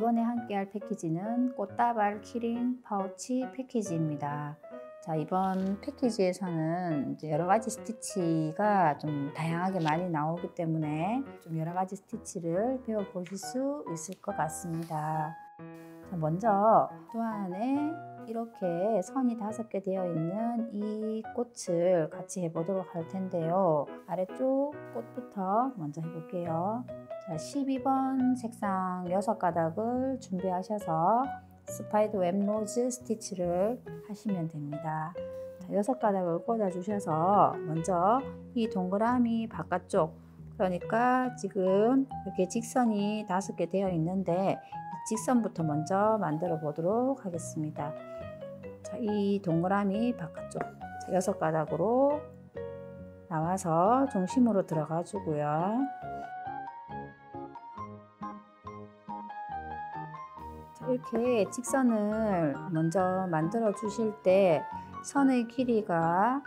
이번에 함께할 패키지는 꽃다발 키링 파우치 패키지입니다. 자, 이번 패키지에서는 이제 여러 가지 스티치가 좀 다양하게 많이 나오기 때문에 좀 여러 가지 스티치를 배워보실 수 있을 것 같습니다. 자, 먼저 도안에 이렇게 선이 5개 되어 있는 이 꽃을 같이 해보도록 할 텐데요. 아래쪽 꽃부터 먼저 해볼게요. 자, 12번 색상 6가닥을 준비하셔서 스파이더 웹 로즈 스티치를 하시면 됩니다. 자, 6가닥을 꽂아 주셔서 먼저 이 동그라미 바깥쪽, 그러니까 지금 이렇게 직선이 5개 되어 있는데 이 직선부터 먼저 만들어 보도록 하겠습니다. 자, 이 동그라미 바깥쪽 6가닥으로 나와서 중심으로 들어가 주고요. 이렇게 직선을 먼저 만들어 주실 때 선의 길이가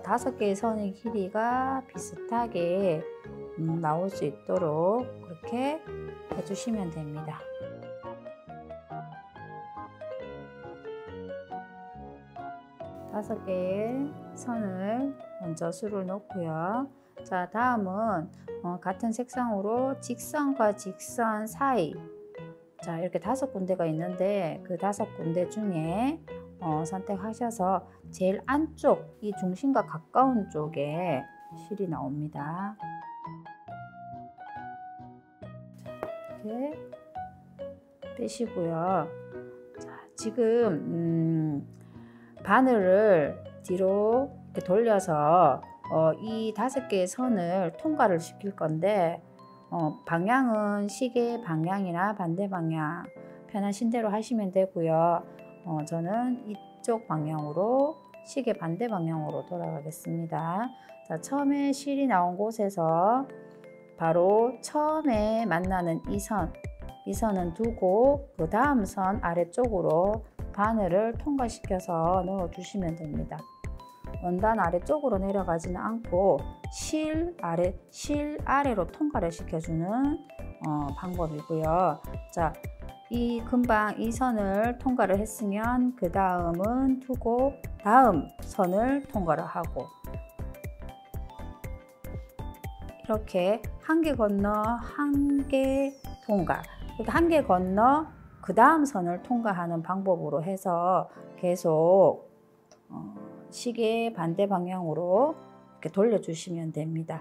5개의 선의 길이가 비슷하게 나올 수 있도록 그렇게 해주시면 됩니다. 다섯 개의 선을 먼저 줄을 놓고요. 자, 다음은 같은 색상으로 직선과 직선 사이, 자, 이렇게 5군데가 있는데 그 5군데 중에 선택하셔서 제일 안쪽, 이 중심과 가까운 쪽에 실이 나옵니다. 이렇게 빼시고요. 자, 지금 바늘을 뒤로 이렇게 돌려서 이 5개의 선을 통과를 시킬 건데 방향은 시계 방향이나 반대 방향 편하신 대로 하시면 되고요. 저는 이쪽 방향으로 시계 반대 방향으로 돌아가겠습니다. 자, 처음에 실이 나온 곳에서 바로 처음에 만나는 이 선은 두고 그 다음 선 아래쪽으로 바늘을 통과시켜서 넣어 주시면 됩니다. 원단 아래쪽으로 내려가지는 않고 실 아래로 통과를 시켜주는 방법이고요. 자, 금방 이 선을 통과를 했으면 그 다음은 두고 다음 선을 통과를 하고 이렇게 한 개 건너 한 개 통과, 이렇게 한 개 건너 그 다음 선을 통과하는 방법으로 해서 계속 시계 반대 방향으로 이렇게 돌려주시면 됩니다.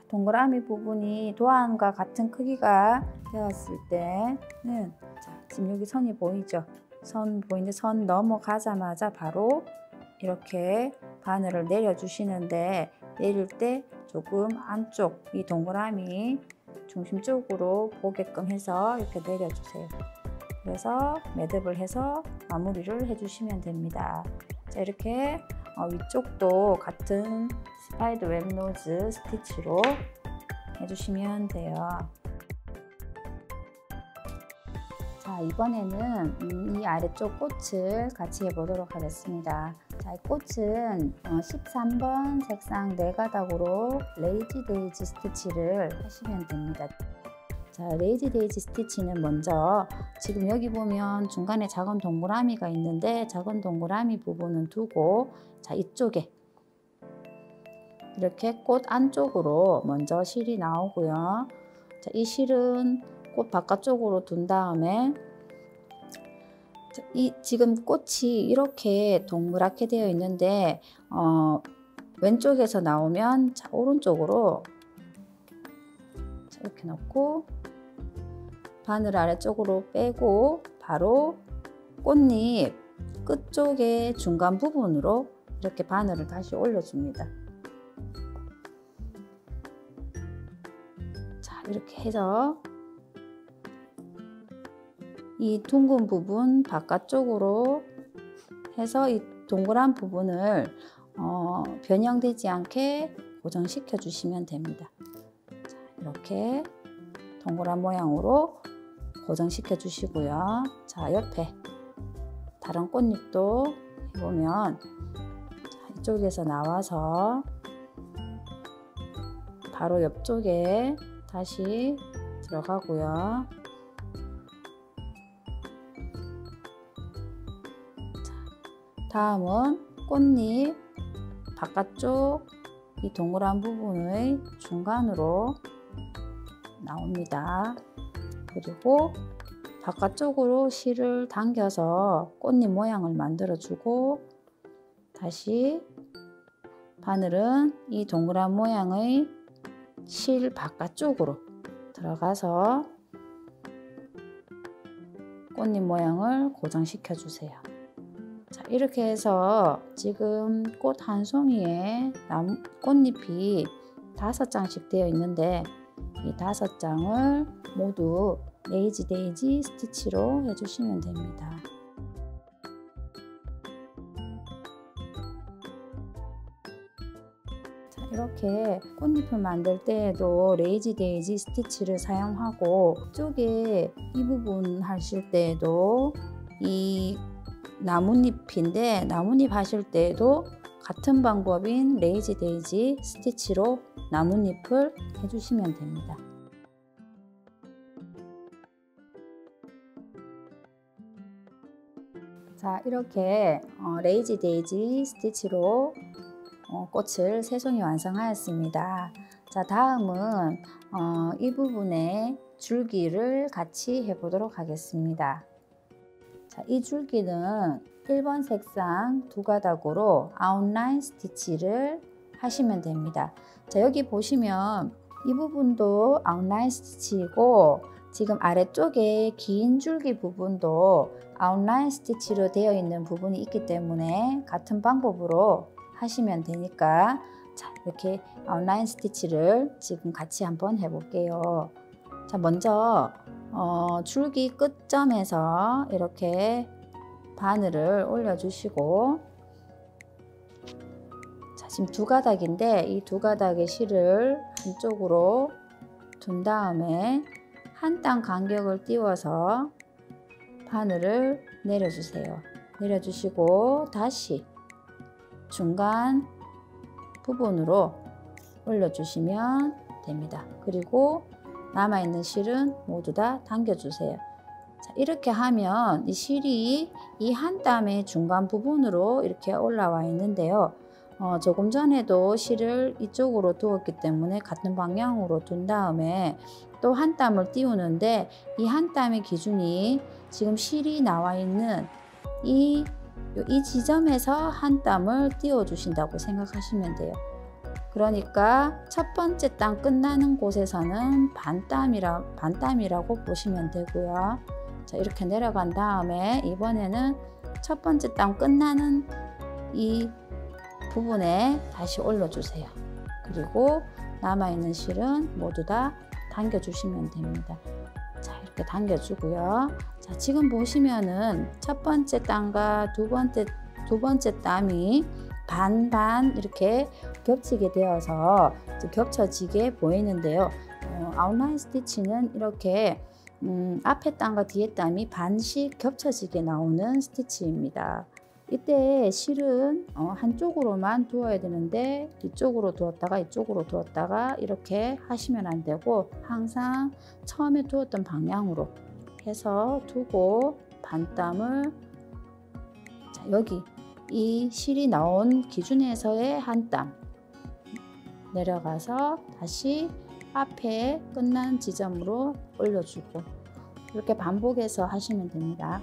동그라미 부분이 도안과 같은 크기가 되었을 때는, 자, 지금 여기 선이 보이죠? 선 보이는데 선 넘어가자마자 바로 이렇게 바늘을 내려주시는데, 내릴 때 조금 안쪽 이 동그라미 중심 쪽으로 보게끔 해서 이렇게 내려주세요. 그래서 매듭을 해서 마무리를 해주시면 됩니다. 자, 이렇게 위쪽도 같은 스파이더 웹 로즈 스티치로 해주시면 돼요. 자, 이번에는 이 아래쪽 꽃을 같이 해보도록 하겠습니다. 자, 이 꽃은 13번 색상 4가닥으로 레이지 데이지 스티치를 하시면 됩니다. 자, 레이지 데이지 스티치는 먼저 지금 여기 보면 중간에 작은 동그라미가 있는데 작은 동그라미 부분은 두고, 자, 이쪽에 이렇게 꽃 안쪽으로 먼저 실이 나오고요. 자, 이 실은 꽃 바깥쪽으로 둔 다음에 지금 꽃이 이렇게 동그랗게 되어 있는데 왼쪽에서 나오면, 자, 오른쪽으로 이렇게 넣고 바늘 아래쪽으로 빼고 바로 꽃잎 끝쪽의 중간 부분으로 이렇게 바늘을 다시 올려줍니다. 자, 이렇게 해서 이 둥근 부분 바깥쪽으로 해서 이 동그란 부분을 변형되지 않게 고정시켜 주시면 됩니다. 자, 이렇게 동그란 모양으로 고정시켜 주시고요. 자, 옆에 다른 꽃잎도 해보면 이쪽에서 나와서 바로 옆쪽에 다시 들어가고요. 다음은 꽃잎 바깥쪽 이 동그란 부분의 중간으로 나옵니다. 그리고 바깥쪽으로 실을 당겨서 꽃잎 모양을 만들어 주고 다시 바늘은 이 동그란 모양의 실 바깥쪽으로 들어가서 꽃잎 모양을 고정시켜 주세요. 자, 이렇게 해서 지금 꽃 한 송이에 꽃잎이 5장씩 되어 있는데 이 5장을 모두 레이지 데이지 스티치로 해주시면 됩니다. 자, 이렇게 꽃잎을 만들 때에도 레이지 데이지 스티치를 사용하고 이쪽에 이 부분 하실 때에도 이 나뭇잎인데 나뭇잎 하실 때에도 같은 방법인 레이지 데이지 스티치로 나뭇잎을 해주시면 됩니다. 자, 이렇게 레이지 데이지 스티치로 꽃을 3송이 완성하였습니다. 자, 다음은 이 부분에 줄기를 같이 해보도록 하겠습니다. 자, 이 줄기는 1번 색상 2가닥으로 아웃라인 스티치를 하시면 됩니다. 자, 여기 보시면 이 부분도 아웃라인 스티치이고 지금 아래쪽에 긴 줄기 부분도 아웃라인 스티치로 되어 있는 부분이 있기 때문에 같은 방법으로 하시면 되니까 자, 이렇게 아웃라인 스티치를 지금 같이 한번 해볼게요. 자, 먼저 줄기 끝점에서 이렇게 바늘을 올려주시고 자, 지금 2가닥인데 이 2가닥의 실을 한쪽으로 둔 다음에 한 땀 간격을 띄워서 바늘을 내려주세요. 내려주시고 다시 중간 부분으로 올려주시면 됩니다. 그리고 남아있는 실은 모두 다 당겨주세요. 자, 이렇게 하면 이 실이 이 한 땀의 중간 부분으로 이렇게 올라와 있는데요. 조금 전에도 실을 이쪽으로 두었기 때문에 같은 방향으로 둔 다음에 또 한 땀을 띄우는데 이 한 땀의 기준이 지금 실이 나와 있는 이 지점에서 한 땀을 띄워 주신다고 생각하시면 돼요. 그러니까 첫 번째 땀 끝나는 곳에서는 반땀이라고 보시면 되고요. 자, 이렇게 내려간 다음에 이번에는 첫 번째 땀 끝나는 이 부분에 다시 올려주세요. 그리고 남아있는 실은 모두 다 당겨주시면 됩니다. 자, 이렇게 당겨주고요. 자, 지금 보시면은 첫 번째 땀과 두 번째 땀이 반반 이렇게 겹치게 되어서 겹쳐지게 보이는데요. 아웃라인 스티치는 이렇게 앞에 땀과 뒤에 땀이 반씩 겹쳐지게 나오는 스티치입니다. 이때 실은 한쪽으로만 두어야 되는데 이쪽으로 두었다가 이쪽으로 두었다가 이렇게 하시면 안 되고 항상 처음에 두었던 방향으로 해서 두고 반땀을 자, 여기 이 실이 나온 기준에서의 한 땀 내려가서 다시 앞에 끝난 지점으로 올려주고 이렇게 반복해서 하시면 됩니다.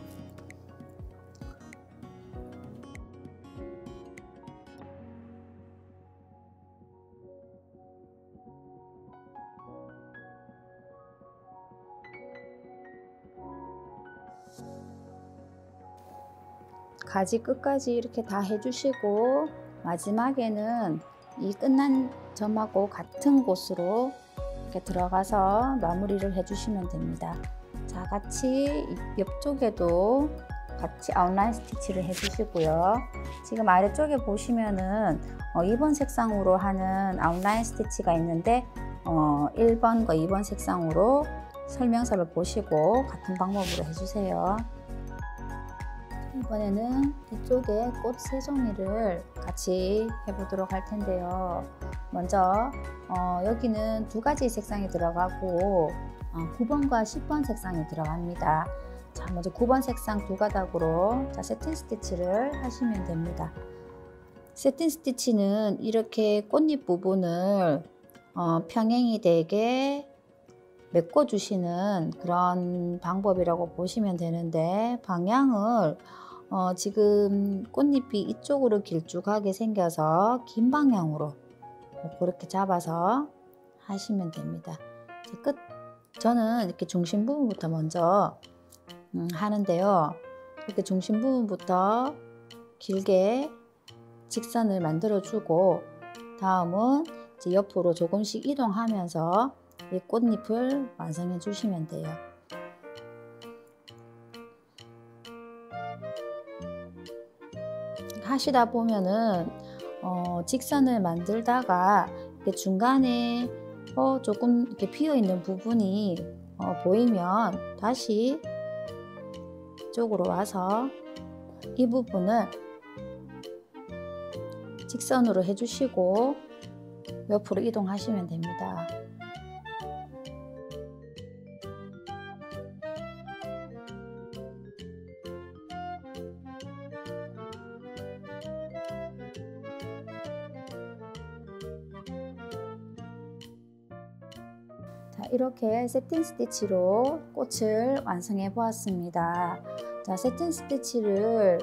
가지 끝까지 이렇게 다 해주시고 마지막에는 이 끝난 점하고 같은 곳으로 이렇게 들어가서 마무리를 해주시면 됩니다. 자, 같이 옆쪽에도 같이 아웃라인 스티치를 해주시고요. 지금 아래쪽에 보시면은 2번 색상으로 하는 아웃라인 스티치가 있는데 1번과 2번 색상으로 설명서를 보시고 같은 방법으로 해주세요. 이번에는 이쪽에 꽃 3종이를 같이 해보도록 할 텐데요. 먼저 여기는 2가지 색상이 들어가고 9번과 10번 색상이 들어갑니다. 자, 먼저 9번 색상 2가닥으로 세팅 스티치를 하시면 됩니다. 세팅 스티치는 이렇게 꽃잎 부분을 평행이 되게 메꿔주시는 그런 방법이라고 보시면 되는데, 방향을 지금 꽃잎이 이쪽으로 길쭉하게 생겨서 긴 방향으로 그렇게 잡아서 하시면 됩니다. 저는 이렇게 중심 부분부터 먼저 하는데요. 이렇게 중심 부분부터 길게 직선을 만들어 주고, 다음은 이제 옆으로 조금씩 이동하면서 이 꽃잎을 완성해 주시면 돼요. 하시다 보면은 직선을 만들다가 중간에 조금 이렇게 비어 있는 부분이 보이면 다시 이쪽으로 와서 이 부분을 직선으로 해주시고 옆으로 이동하시면 됩니다. 자, 이렇게 세팅 스티치로 꽃을 완성해 보았습니다. 자, 세팅 스티치를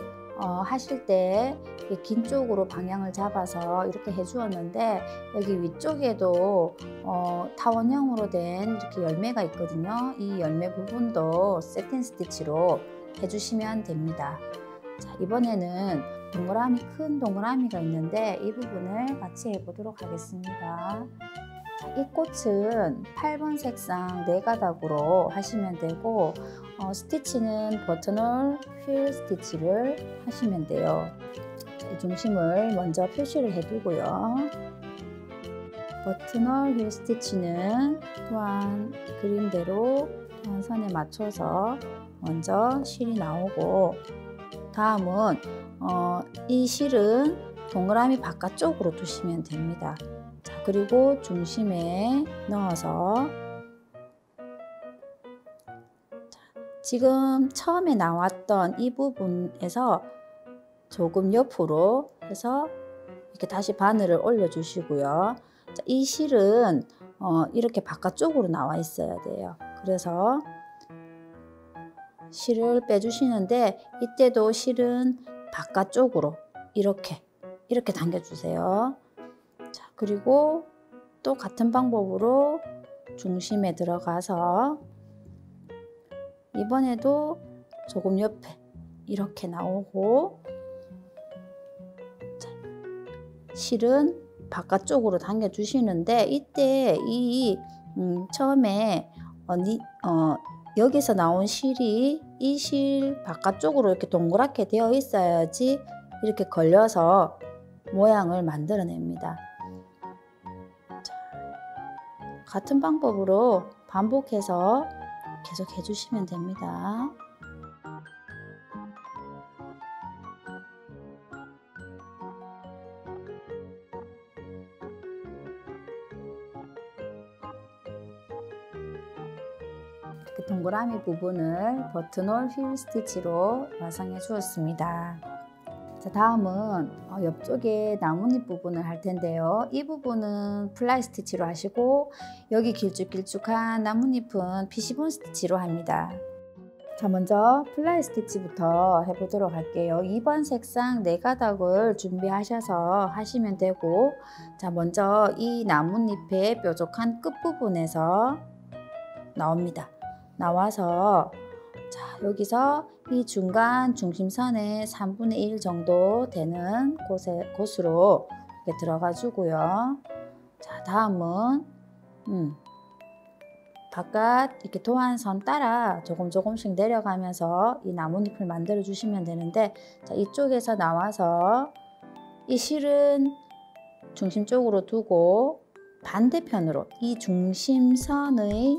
하실 때 긴 쪽으로 방향을 잡아서 이렇게 해 주었는데, 여기 위쪽에도 타원형으로 된 이렇게 열매가 있거든요. 이 열매 부분도 세팅 스티치로 해 주시면 됩니다. 자, 이번에는 큰 동그라미가 있는데 이 부분을 같이 해 보도록 하겠습니다. 이 꽃은 8번 색상 4가닥으로 하시면 되고, 스티치는 버튼홀 휠 스티치를 하시면 돼요. 이 중심을 먼저 표시를 해두고요. 버튼홀 휠 스티치는 또한 그림대로 선에 맞춰서 먼저 실이 나오고, 다음은 이 실은 동그라미 바깥쪽으로 두시면 됩니다. 자, 그리고 중심에 넣어서 지금 처음에 나왔던 이 부분에서 조금 옆으로 해서 이렇게 다시 바늘을 올려 주시고요. 자, 이 실은 이렇게 바깥쪽으로 나와 있어야 돼요. 그래서 실을 빼주시는데, 이때도 실은 바깥쪽으로 이렇게 당겨 주세요. 자, 그리고 또 같은 방법으로 중심에 들어가서 이번에도 조금 옆에 이렇게 나오고, 자, 실은 바깥쪽으로 당겨 주시는데, 이때 처음에 여기서 나온 실이 이 실 바깥쪽으로 이렇게 동그랗게 되어 있어야지 이렇게 걸려서 모양을 만들어냅니다. 자, 같은 방법으로 반복해서 계속 해주시면 됩니다. 이렇게 동그라미 부분을 버튼홀 휠 스티치로 완성해 주었습니다. 자, 다음은 옆쪽에 나뭇잎 부분을 할 텐데요. 이 부분은 플라이 스티치로 하시고, 여기 길쭉길쭉한 나뭇잎은 피시본 스티치로 합니다. 자, 먼저 플라이 스티치부터 해보도록 할게요. 2번 색상 4가닥을 준비하셔서 하시면 되고, 자, 먼저 이 나뭇잎의 뾰족한 끝부분에서 나옵니다. 나와서 자, 여기서 이 중간 중심선의 3분의 1 정도 되는 곳으로 이렇게 들어가 주고요. 자, 다음은 바깥 이렇게 도안선 따라 조금씩 내려가면서 이 나뭇잎을 만들어 주시면 되는데, 자, 이쪽에서 나와서 이 실은 중심 쪽으로 두고 반대편으로 이 중심선을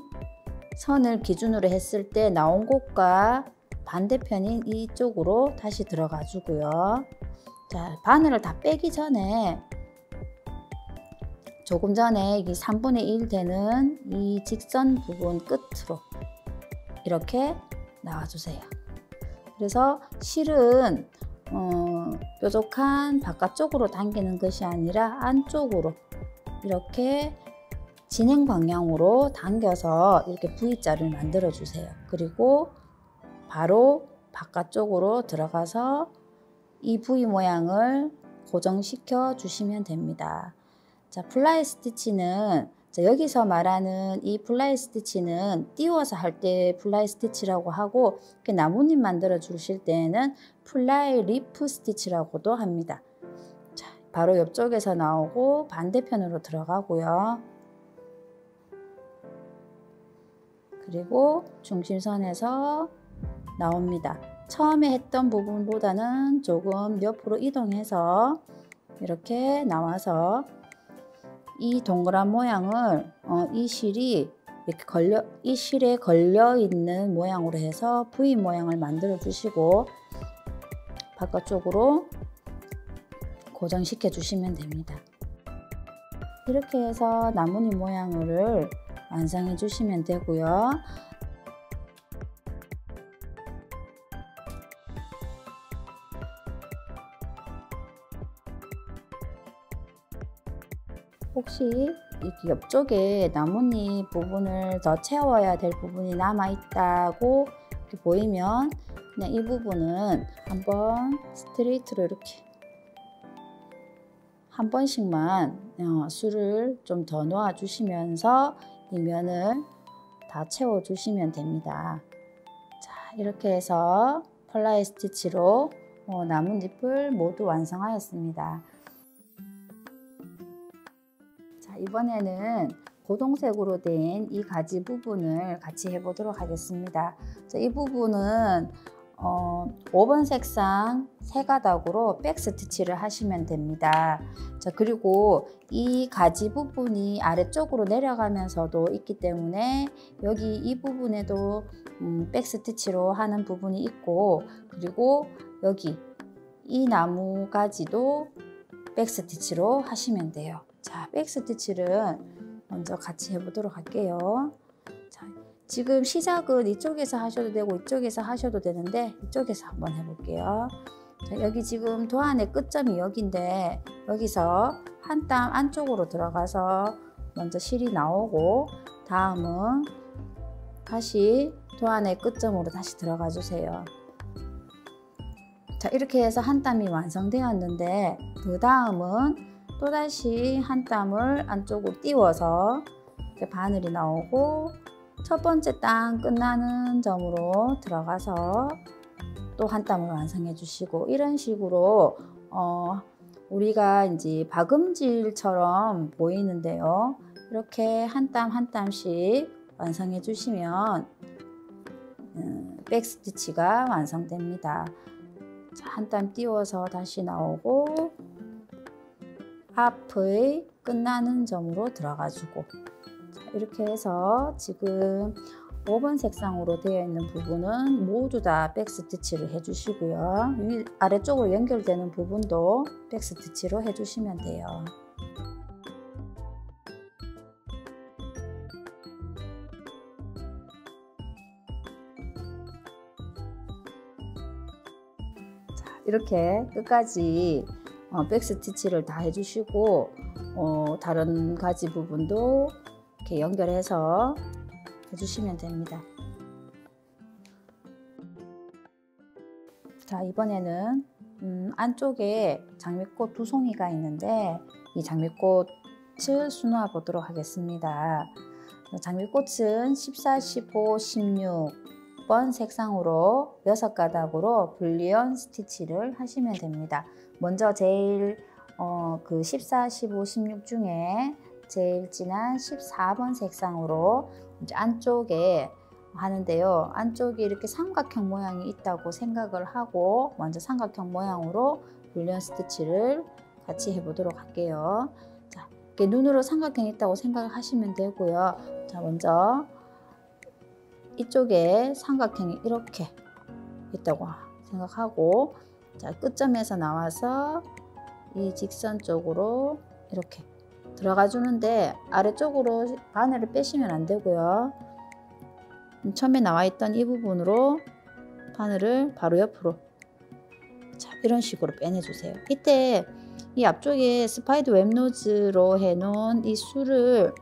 기준으로 했을 때 나온 곳과 반대편인 이쪽으로 다시 들어가 주고요. 자, 바늘을 다 빼기 전에 조금 전에 이 3분의 1 되는 이 직선 부분 끝으로 이렇게 나와주세요. 그래서 실은 뾰족한 바깥쪽으로 당기는 것이 아니라 안쪽으로 이렇게 진행 방향으로 당겨서 이렇게 V자를 만들어 주세요. 그리고 바로 바깥쪽으로 들어가서 이 V 모양을 고정시켜 주시면 됩니다. 자, 플라이 스티치는 여기서 말하는 이 플라이 스티치는 띄워서 할 때 플라이 스티치라고 하고 나뭇잎 만들어 주실 때는 플라이 리프 스티치라고도 합니다. 자, 바로 옆쪽에서 나오고 반대편으로 들어가고요. 그리고 중심선에서 나옵니다. 처음에 했던 부분보다는 조금 옆으로 이동해서 이렇게 나와서 이 동그란 모양을 이 실이 이렇게 이 실에 걸려 있는 모양으로 해서 V 모양을 만들어 주시고 바깥쪽으로 고정시켜 주시면 됩니다. 이렇게 해서 나뭇잎 모양을 완성해 주시면 되고요. 혹시 이렇게 옆쪽에 나뭇잎 부분을 더 채워야 될 부분이 남아 있다고 이렇게 보이면 그냥 이 부분은 한번 스트레이트로 이렇게 한 번씩만 술을 좀 더 놓아 주시면서 이 면을 다 채워 주시면 됩니다. 자, 이렇게 해서 플라이 스티치로 나뭇잎을 모두 완성하였습니다. 자, 이번에는 고동색으로 된 이 가지 부분을 같이 해보도록 하겠습니다. 자, 이 부분은 5번 색상 3가닥으로 백 스티치를 하시면 됩니다. 자, 그리고 이 가지 부분이 아래쪽으로 내려가면서도 있기 때문에 여기 이 부분에도 백 스티치로 하는 부분이 있고, 그리고 여기 이 나무 가지도 백 스티치로 하시면 돼요. 자, 백 스티치를 먼저 같이 해보도록 할게요. 자, 지금 시작은 이쪽에서 하셔도 되고 이쪽에서 하셔도 되는데 이쪽에서 한번 해볼게요. 자, 여기 지금 도안의 끝점이 여기인데 여기서 한 땀 안쪽으로 들어가서 먼저 실이 나오고 다음은 다시 도안의 끝점으로 다시 들어가 주세요. 자, 이렇게 해서 한 땀이 완성되었는데 그 다음은 또다시 한 땀을 안쪽으로 띄워서 이렇게 바늘이 나오고 첫 번째 땀 끝나는 점으로 들어가서 또 한 땀을 완성해 주시고, 이런 식으로 우리가 이제 박음질처럼 보이는데요. 이렇게 한 땀 한 땀씩 완성해 주시면 백 스티치가 완성됩니다. 한 땀 띄워서 다시 나오고 앞의 끝나는 점으로 들어가 주고, 이렇게 해서 지금 5번 색상으로 되어 있는 부분은 모두 다 백 스티치를 해 주시고요. 아래쪽으로 연결되는 부분도 백 스티치로 해 주시면 돼요. 자, 이렇게 끝까지 백 스티치를 다 해주시고 다른 가지 부분도 이렇게 연결해서 해주시면 됩니다. 자, 이번에는 안쪽에 장미꽃 2송이가 있는데 이 장미꽃을 수놓아 보도록 하겠습니다. 장미꽃은 14, 15, 16번 색상으로 6가닥으로 불리언 스티치를 하시면 됩니다. 먼저 제일 그 14, 15, 16 중에 제일 진한 14번 색상으로 이제 안쪽에 하는데요. 안쪽에 이렇게 삼각형 모양이 있다고 생각을 하고 먼저 삼각형 모양으로 불리언 스티치를 같이 해보도록 할게요. 자, 이렇게 눈으로 삼각형이 있다고 생각하시면 되고요. 자, 먼저 이쪽에 삼각형이 이렇게 있다고 생각하고, 자, 끝점에서 나와서 이 직선 쪽으로 이렇게 들어가 주는데 아래쪽으로 바늘을 빼시면 안 되고요. 처음에 나와 있던 이 부분으로 바늘을 바로 옆으로, 자, 이런 식으로 빼내주세요. 이때 이 앞쪽에 스파이더 웹노즈로 해놓은 이 술을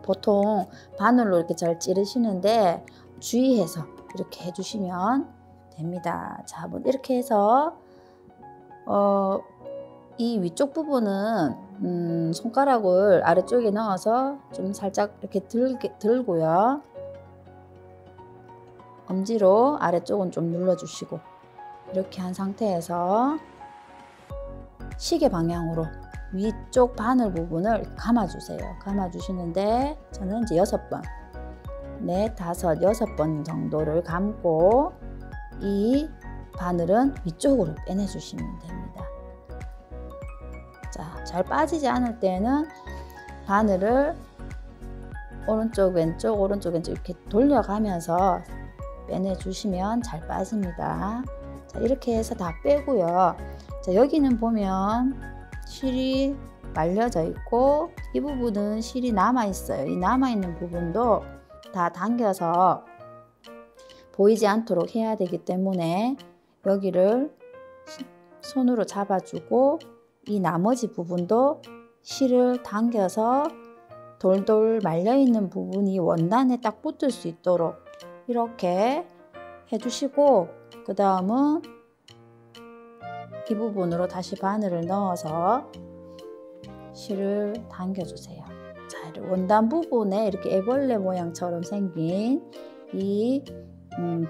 보통 바늘로 이렇게 잘 찌르시는데 주의해서 이렇게 해주시면 됩니다. 자, 이렇게 해서 이 위쪽 부분은 손가락을 아래쪽에 넣어서 좀 살짝 이렇게 들고요. 엄지로 아래쪽은 좀 눌러주시고, 이렇게 한 상태에서 시계 방향으로 위쪽 바늘 부분을 감아주세요. 감아주시는데 저는 이제 6번, 4, 5, 6번 정도를 감고 이 바늘은 위쪽으로 빼내주시면 됩니다. 자, 잘 빠지지 않을 때는 바늘을 오른쪽 왼쪽 오른쪽 왼쪽 이렇게 돌려가면서 빼내주시면 잘 빠집니다. 자, 이렇게 해서 다 빼고요. 자, 여기는 보면 실이 말려져 있고 이 부분은 실이 남아 있어요. 이 남아 있는 부분도 다 당겨서 보이지 않도록 해야 되기 때문에 여기를 손으로 잡아주고 이 나머지 부분도 실을 당겨서 돌돌 말려 있는 부분이 원단에 딱 붙을 수 있도록 이렇게 해주시고, 그 다음은 이 부분으로 다시 바늘을 넣어서 실을 당겨주세요. 자, 원단 부분에 이렇게 애벌레 모양처럼 생긴 이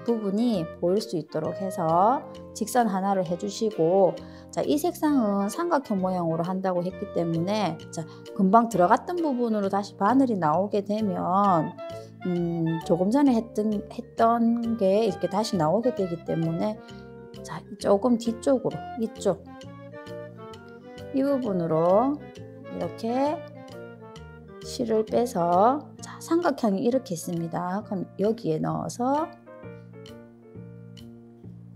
부분이 보일 수 있도록 해서 직선 하나를 해주시고, 자, 이 색상은 삼각형 모양으로 한다고 했기 때문에, 자, 금방 들어갔던 부분으로 다시 바늘이 나오게 되면 조금 전에 했던 게 이렇게 다시 나오게 되기 때문에, 자, 조금 뒤쪽으로 이쪽 이 부분으로 이렇게 실을 빼서, 자, 삼각형이 이렇게 있습니다. 그럼 여기에 넣어서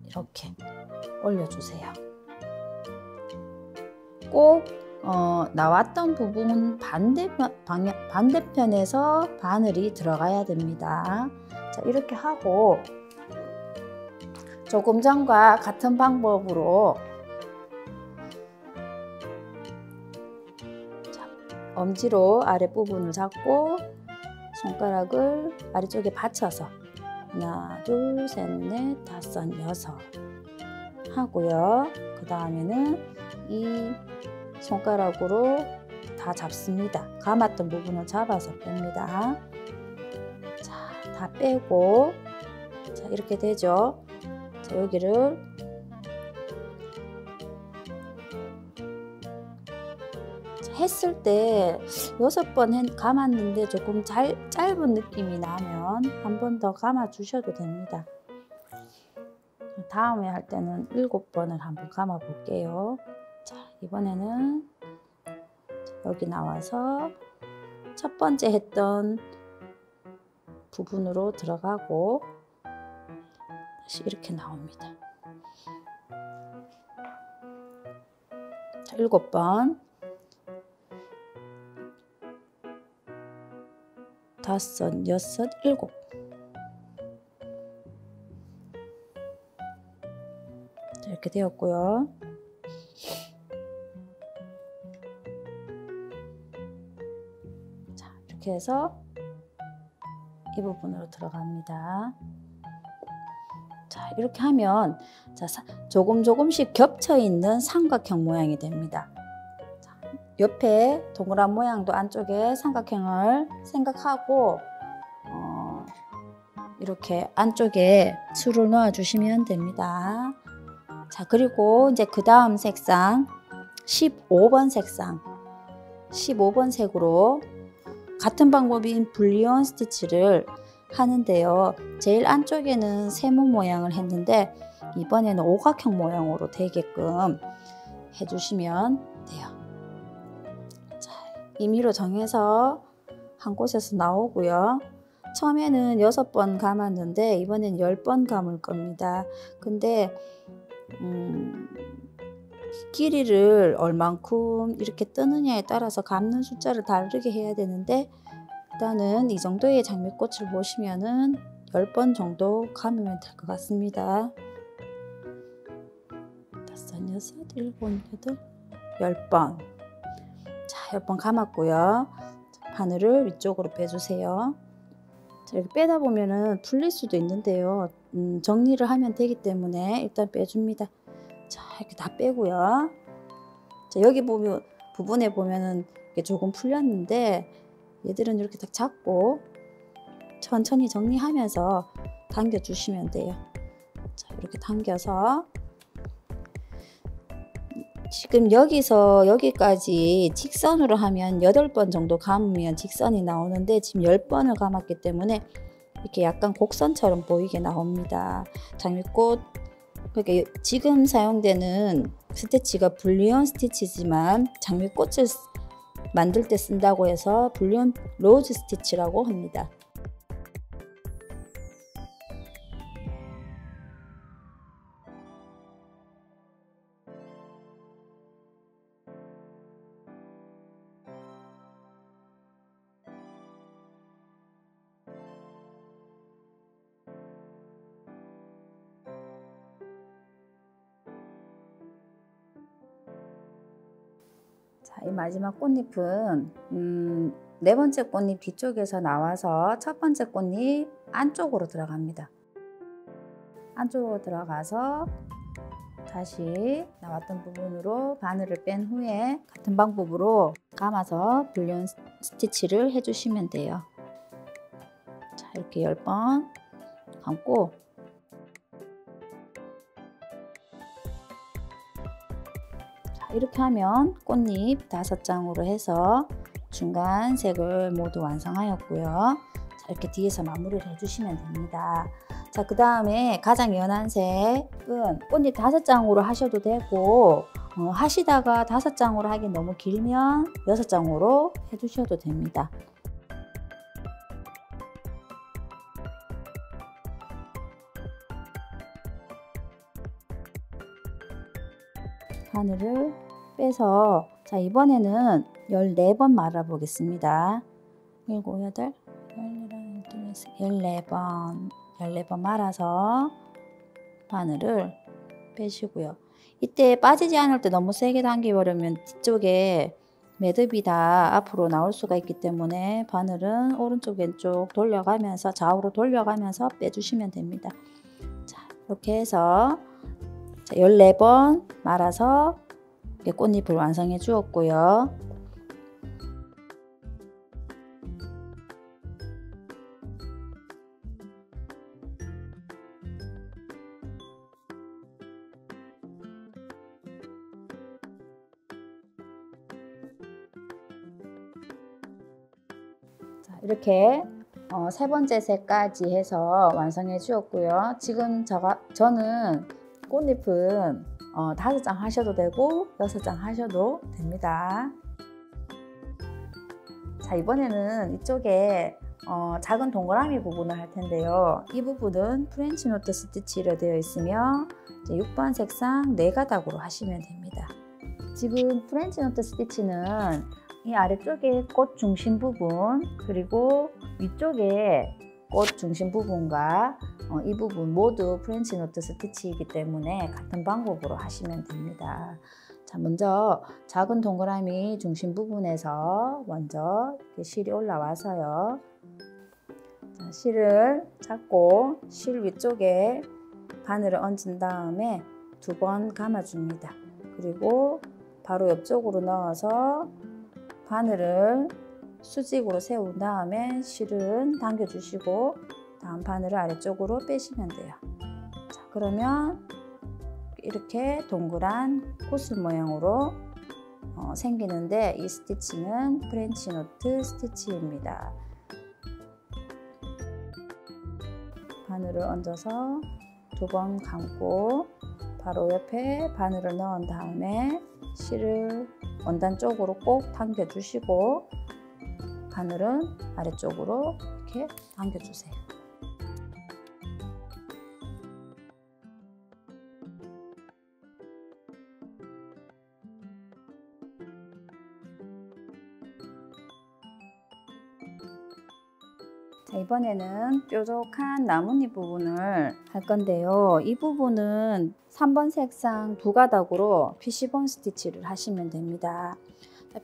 이렇게 올려주세요. 꼭 나왔던 부분 반대편에서 바늘이 들어가야 됩니다. 자, 이렇게 하고 조금 전과 같은 방법으로, 자, 엄지로 아랫부분을 잡고 손가락을 아래쪽에 받쳐서 하나, 둘, 셋, 넷, 다섯, 여섯 하고요. 그 다음에는 이 손가락으로 다 잡습니다. 감았던 부분을 잡아서 뺍니다. 자, 다 빼고, 자, 이렇게 되죠. 자, 여기를 했을 때 6번 감았는데 조금 짧은 느낌이 나면 한 번 더 감아 주셔도 됩니다. 다음에 할 때는 7번을 한번 감아 볼게요. 자, 이번에는 여기 나와서 첫 번째 했던 부분으로 들어가고 다시 이렇게 나옵니다. 자, 7번, 5, 6, 7. 자, 이렇게 되었고요. 자, 이렇게 해서 이 부분으로 들어갑니다. 자, 이렇게 하면, 자, 조금씩 겹쳐 있는 삼각형 모양이 됩니다. 자, 옆에 동그란 모양도 안쪽에 삼각형을 생각하고 이렇게 안쪽에 술을 넣어 주시면 됩니다. 자, 그리고 이제 그 다음 색상 15번 색상, 15번 색으로 같은 방법인 불리온 스티치를 하는데요. 제일 안쪽에는 세모 모양을 했는데 이번에는 오각형 모양으로 되게끔 해주시면 돼요. 자, 임의로 정해서 한 곳에서 나오고요. 처음에는 6번 감았는데 이번엔 10번 감을 겁니다. 근데 길이를 얼만큼 이렇게 뜨느냐에 따라서 감는 숫자를 다르게 해야 되는데, 일단은 이 정도의 장미꽃을 보시면은 10번 정도 감으면 될 것 같습니다. 5, 6, 7, 8, 10번. 자, 10번 감았고요. 바늘을 위쪽으로 빼주세요. 자, 이렇게 빼다 보면은 풀릴 수도 있는데요. 정리를 하면 되기 때문에 일단 빼줍니다. 자, 이렇게 다 빼고요. 자, 여기 보면 부분에 보면은 이게 조금 풀렸는데, 얘들은 이렇게 딱 잡고 천천히 정리하면서 당겨 주시면 돼요. 자, 이렇게 당겨서 지금 여기서 여기까지 직선으로 하면 8번 정도 감으면 직선이 나오는데, 지금 10번을 감았기 때문에 이렇게 약간 곡선처럼 보이게 나옵니다. 장미꽃, 그러니까 지금 사용되는 스티치가 불리온 스티치지만 장미꽃을 만들 때 쓴다고 해서 불리온 로즈 스티치라고 합니다. 자, 이 마지막 꽃잎은 네 번째 꽃잎 뒤쪽에서 나와서 첫 번째 꽃잎 안쪽으로 들어갑니다. 안쪽으로 들어가서 다시 나왔던 부분으로 바늘을 뺀 후에 같은 방법으로 감아서 불리온 스티치를 해주시면 돼요. 자, 이렇게 10번 감고, 이렇게 하면 꽃잎 5장으로 해서 중간 색을 모두 완성하였고요. 자, 이렇게 뒤에서 마무리를 해주시면 됩니다. 자, 그 다음에 가장 연한 색은 꽃잎 5장으로 하셔도 되고, 하시다가 5장으로 하기 너무 길면 6장으로 해주셔도 됩니다. 바늘을 빼서, 자, 이번에는 14번 말아 보겠습니다. 7, 8, 14번 말아서 바늘을 빼시고요. 이때 빠지지 않을 때 너무 세게 당겨버리면 뒤쪽에 매듭이 다 앞으로 나올 수가 있기 때문에 바늘은 오른쪽 왼쪽 돌려가면서, 좌우로 돌려가면서 빼주시면 됩니다. 자, 이렇게 해서 14번 말아서 꽃잎을 완성해 주었고요. 자, 이렇게 세 번째 색까지 해서 완성해 주었고요. 지금 저는 꽃잎은 5장 하셔도 되고 6장 하셔도 됩니다. 자, 이번에는 이쪽에 작은 동그라미 부분을 할 텐데요. 이 부분은 프렌치 노트 스티치로 되어 있으며 6번 색상 4가닥으로 하시면 됩니다. 지금 프렌치 노트 스티치는 이 아래쪽에 꽃 중심 부분, 그리고 위쪽에 꽃 중심 부분과 이 부분 모두 프렌치 노트 스티치이기 때문에 같은 방법으로 하시면 됩니다. 자, 먼저 작은 동그라미 중심 부분에서 먼저 이렇게 실이 올라와서요. 자, 실을 잡고 실 위쪽에 바늘을 얹은 다음에 2번 감아줍니다. 그리고 바로 옆쪽으로 넣어서 바늘을 수직으로 세운 다음에 실은 당겨주시고 다음 바늘을 아래쪽으로 빼시면 돼요. 자, 그러면 이렇게 동그란 구슬 모양으로 생기는데, 이 스티치는 프렌치 노트 스티치입니다. 바늘을 얹어서 2번 감고 바로 옆에 바늘을 넣은 다음에 실을 원단 쪽으로 꼭 당겨주시고 바늘은 아래쪽으로 이렇게 당겨주세요. 자, 이번에는 뾰족한 나뭇잎 부분을 할 건데요. 이 부분은 3번 색상 두 가닥으로 피시본 스티치를 하시면 됩니다.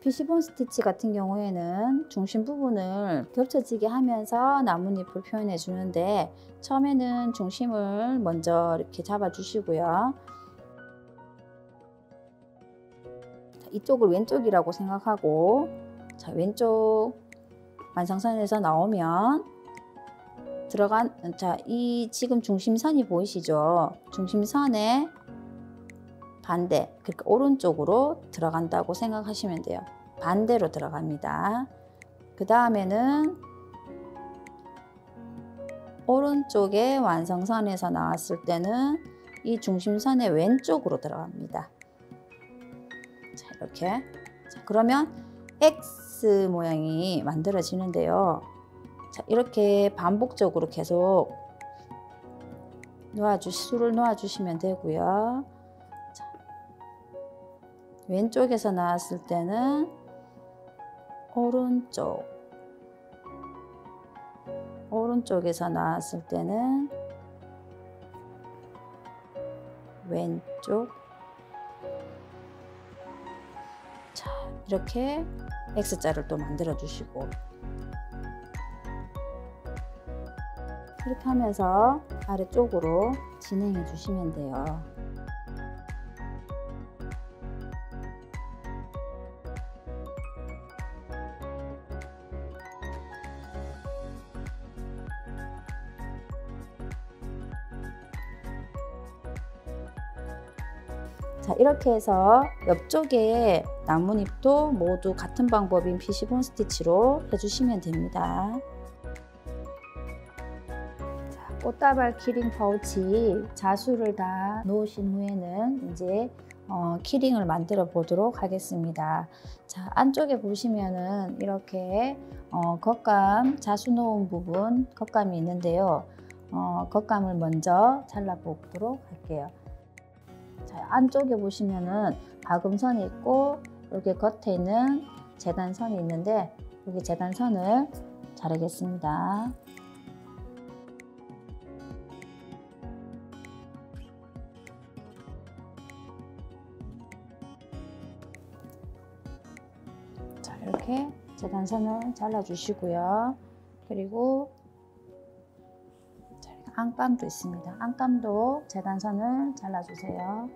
피시본 스티치 같은 경우에는 중심 부분을 겹쳐지게 하면서 나뭇잎을 표현해 주는데, 처음에는 중심을 먼저 이렇게 잡아 주시고요. 이쪽을 왼쪽이라고 생각하고, 자, 왼쪽 완성선에서 나오면 이 지금 중심선이 보이시죠? 중심선에 반대, 그러니까 오른쪽으로 들어간다고 생각하시면 돼요. 반대로 들어갑니다. 그 다음에는 오른쪽에 완성선에서 나왔을 때는 이 중심선의 왼쪽으로 들어갑니다. 자, 이렇게. 자, 그러면 X 모양이 만들어지는데요. 자, 이렇게 반복적으로 계속 수를 놓아주시면 되고요. 자, 왼쪽에서 나왔을 때는 오른쪽에서 나왔을 때는 왼쪽. 자, 이렇게 X자를 또 만들어 주시고, 이렇게 하면서 아래쪽으로 진행해 주시면 돼요. 자, 이렇게 해서 옆쪽에 나뭇잎도 모두 같은 방법인 피시본 스티치로 해주시면 됩니다. 자, 꽃다발 키링 파우치 자수를 다 놓으신 후에는 이제 키링을 만들어 보도록 하겠습니다. 자, 안쪽에 보시면은 이렇게 겉감, 자수 놓은 부분 겉감이 있는데요. 겉감을 먼저 잘라 보도록 할게요. 자, 안쪽에 보시면은 박음선이 있고 여기 겉에 있는 재단선이 있는데, 여기 재단선을 자르겠습니다. 자, 이렇게 재단선을 잘라 주시고요. 그리고 안감도 있습니다. 안감도 재단선을 잘라주세요.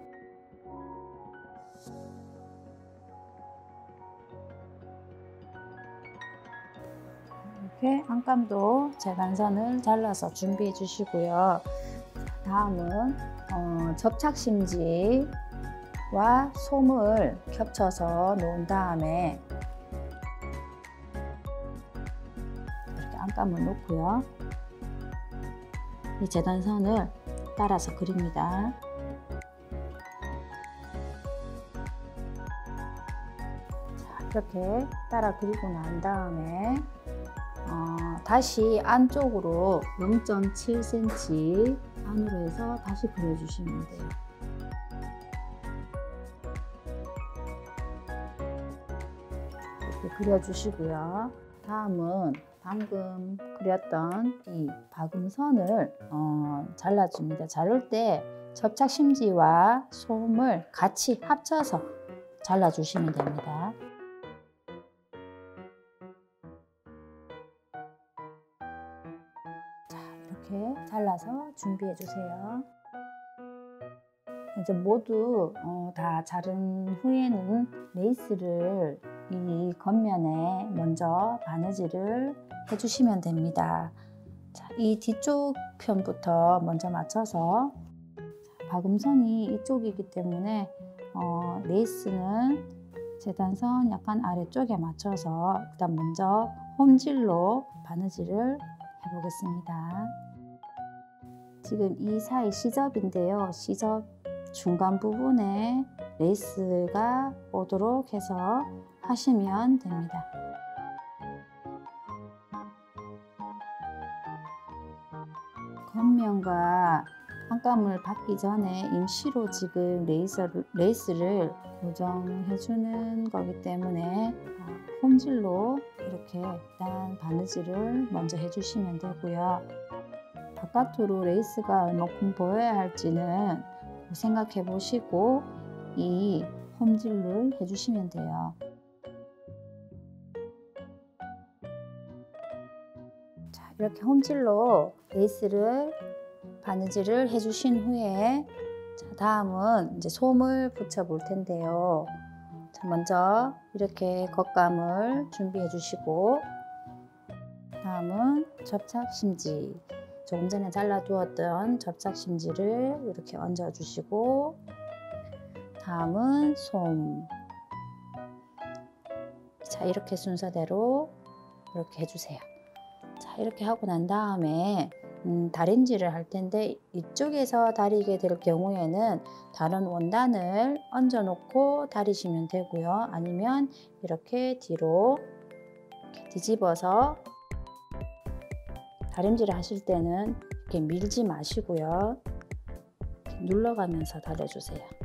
이렇게 안감도 재단선을 잘라서 준비해 주시고요. 다음은 접착심지와 솜을 겹쳐서 놓은 다음에 이렇게 안감을 놓고요. 이 재단선을 따라서 그립니다. 자, 이렇게 따라 그리고 난 다음에 다시 안쪽으로 0.7cm 안으로 해서 다시 그려주시면 돼요. 이렇게 그려주시고요. 다음은 방금 그렸던 이 박음선을 잘라줍니다. 자를 때 접착심지와 솜을 같이 합쳐서 잘라주시면 됩니다. 자, 이렇게 잘라서 준비해 주세요. 이제 모두 다 자른 후에는 레이스를 이 겉면에 먼저 바느질을 해주시면 됩니다. 자, 이 뒤쪽 편부터 먼저 맞춰서, 박음선이 이쪽이기 때문에 레이스는 재단선 약간 아래쪽에 맞춰서 일단 먼저 홈질로 바느질을 해보겠습니다. 지금 이 사이 시접인데요. 시접 중간 부분에 레이스가 오도록 해서 하시면 됩니다. 겉면과 안감을 받기 전에 임시로 지금 레이스를 고정해 주는 거기 때문에 홈질로 이렇게 일단 바느질을 먼저 해주시면 되고요. 바깥으로 레이스가 얼마큼 보여야 할지는 생각해 보시고 이 홈질을 해주시면 돼요. 자, 이렇게 홈질로 레이스를 바느질을 해주신 후에 자, 다음은 이제 솜을 붙여 볼 텐데요. 자, 먼저 이렇게 겉감을 준비해 주시고 다음은 접착심지, 조금 전에 잘라두었던 접착심지를 이렇게 얹어 주시고 다음은 솜. 자, 이렇게 순서대로 이렇게 해주세요. 자, 이렇게 하고 난 다음에 다림질을 할 텐데 이쪽에서 다리게 될 경우에는 다른 원단을 얹어 놓고 다리시면 되고요. 아니면 이렇게 뒤로 이렇게 뒤집어서 다림질을 하실 때는 이렇게 밀지 마시고요. 이렇게 눌러가면서 다려주세요.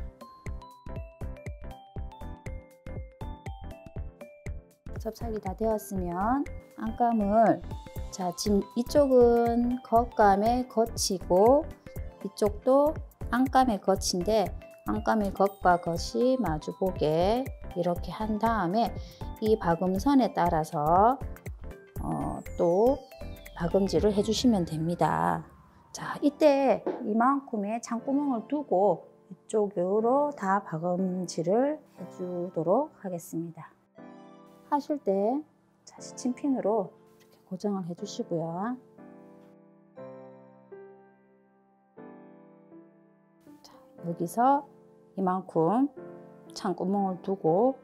접착이 다 되었으면 안감을 자, 지금 이쪽은 겉감의 겉이고 이쪽도 안감의 겉인데 안감의 겉과 겉이 마주보게 이렇게 한 다음에 이 박음선에 따라서 또 박음질을 해주시면 됩니다. 자, 이때 이만큼의 창구멍을 두고 이쪽으로 다 박음질을 해주도록 하겠습니다. 하실 때 자, 시침핀으로 이렇게 고정을 해주시고요. 자, 여기서 이만큼 창구멍을 두고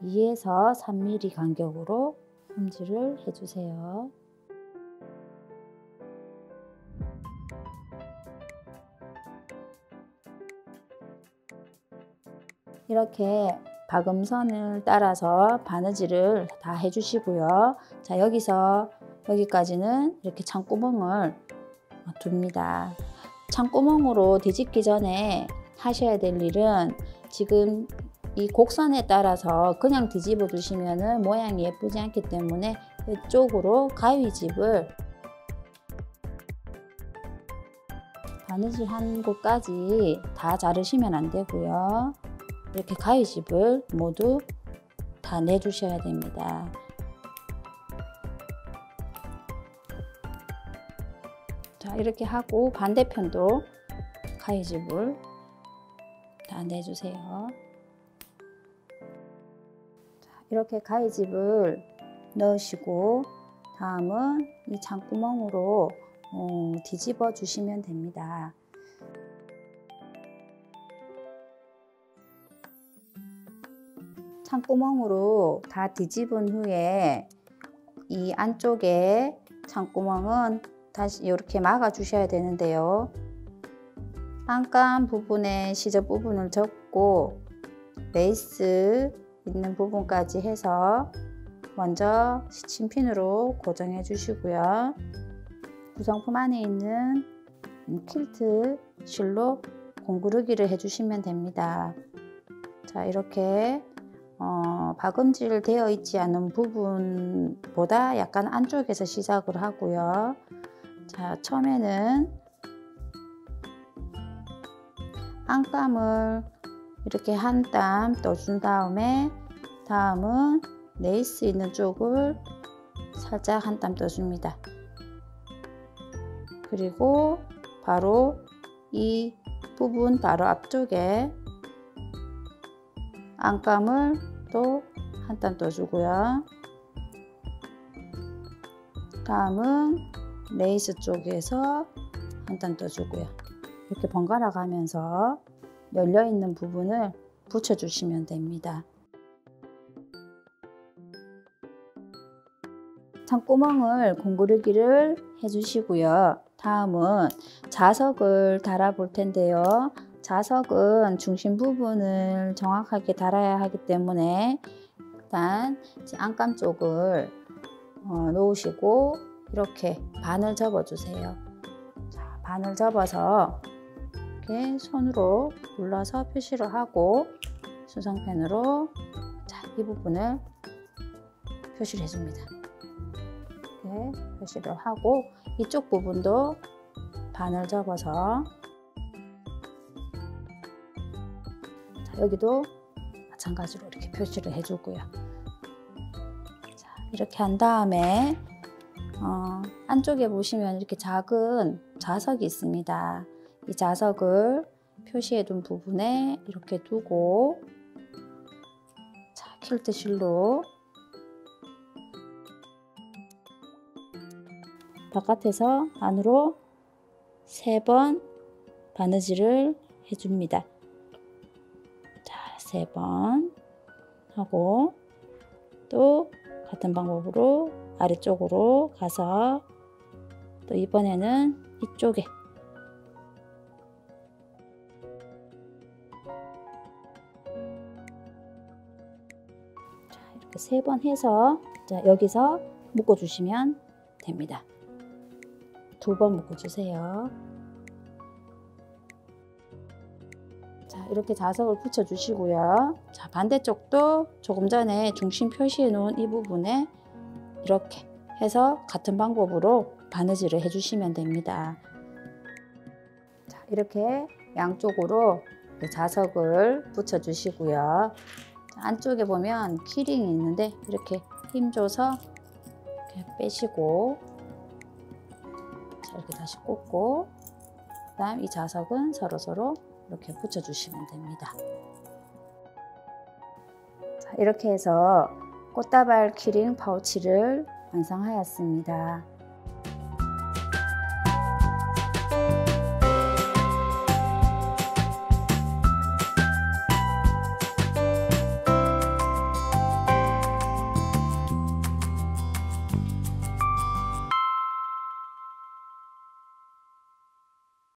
2에서 3mm 간격으로 홈질을 해주세요. 이렇게 박음선을 따라서 바느질을 다 해주시고요. 자, 여기서 여기까지는 이렇게 창구멍을 둡니다. 창구멍으로 뒤집기 전에 하셔야 될 일은 지금 이 곡선에 따라서 그냥 뒤집어 두시면 모양이 예쁘지 않기 때문에 이쪽으로 가위집을 바느질 한 곳까지 다 자르시면 안 되고요. 이렇게 가위집을 모두 다 내주셔야 됩니다. 자, 이렇게 하고 반대편도 가위집을 다 내주세요. 자, 이렇게 가위집을 넣으시고 다음은 이 창구멍으로 뒤집어 주시면 됩니다. 창구멍으로 다 뒤집은 후에 이 안쪽에 창구멍은 다시 이렇게 막아 주셔야 되는데요. 안감 부분에 시접 부분을 접고 레이스 있는 부분까지 해서 먼저 시침핀으로 고정해 주시고요. 구성품 안에 있는 퀼트 실로 공구르기를 해주시면 됩니다. 자, 이렇게 박음질 되어 있지 않은 부분보다 약간 안쪽에서 시작을 하고요. 자, 처음에는 안감을 이렇게 한 땀 떠준 다음에 다음은 레이스 있는 쪽을 살짝 한 땀 떠줍니다. 그리고 바로 이 부분 바로 앞쪽에 안감을 또 한 땀 떠주고요. 다음은 레이스 쪽에서 한 땀 떠주고요. 이렇게 번갈아 가면서 열려있는 부분을 붙여주시면 됩니다. 창구멍을 공구르기를 해주시고요. 다음은 자석을 달아 볼 텐데요. 자석은 중심 부분을 정확하게 달아야 하기 때문에 일단 안감 쪽을 놓으시고 이렇게 반을 접어 주세요. 자, 반을 접어서 이렇게 손으로 눌러서 표시를 하고 수성펜으로 이 부분을 표시를 해줍니다. 이렇게 표시를 하고 이쪽 부분도 반을 접어서 여기도 마찬가지로 이렇게 표시를 해주고요. 자, 이렇게 한 다음에 안쪽에 보시면 이렇게 작은 자석이 있습니다. 이 자석을 표시해 둔 부분에 이렇게 두고 퀼트 실로 바깥에서 안으로 3번 바느질을 해줍니다. 자, 3번 하고 또 같은 방법으로 아래쪽으로 가서 또 이번에는 이쪽에 자, 이렇게 3번 해서 자, 여기서 묶어 주시면 됩니다. 2번 묶어 주세요. 자, 이렇게 자석을 붙여 주시고요. 자, 반대쪽도 조금 전에 중심 표시해 놓은 이 부분에 이렇게 해서 같은 방법으로 바느질을 해 주시면 됩니다. 자, 이렇게 양쪽으로 자석을 붙여 주시고요. 자, 안쪽에 보면 키링이 있는데 이렇게 힘줘서 이렇게 빼시고 자, 이렇게 다시 꽂고 그다음 이 자석은 서로 이렇게 붙여 주시면 됩니다. 자, 이렇게 해서 꽃다발 키링 파우치를 완성하였습니다.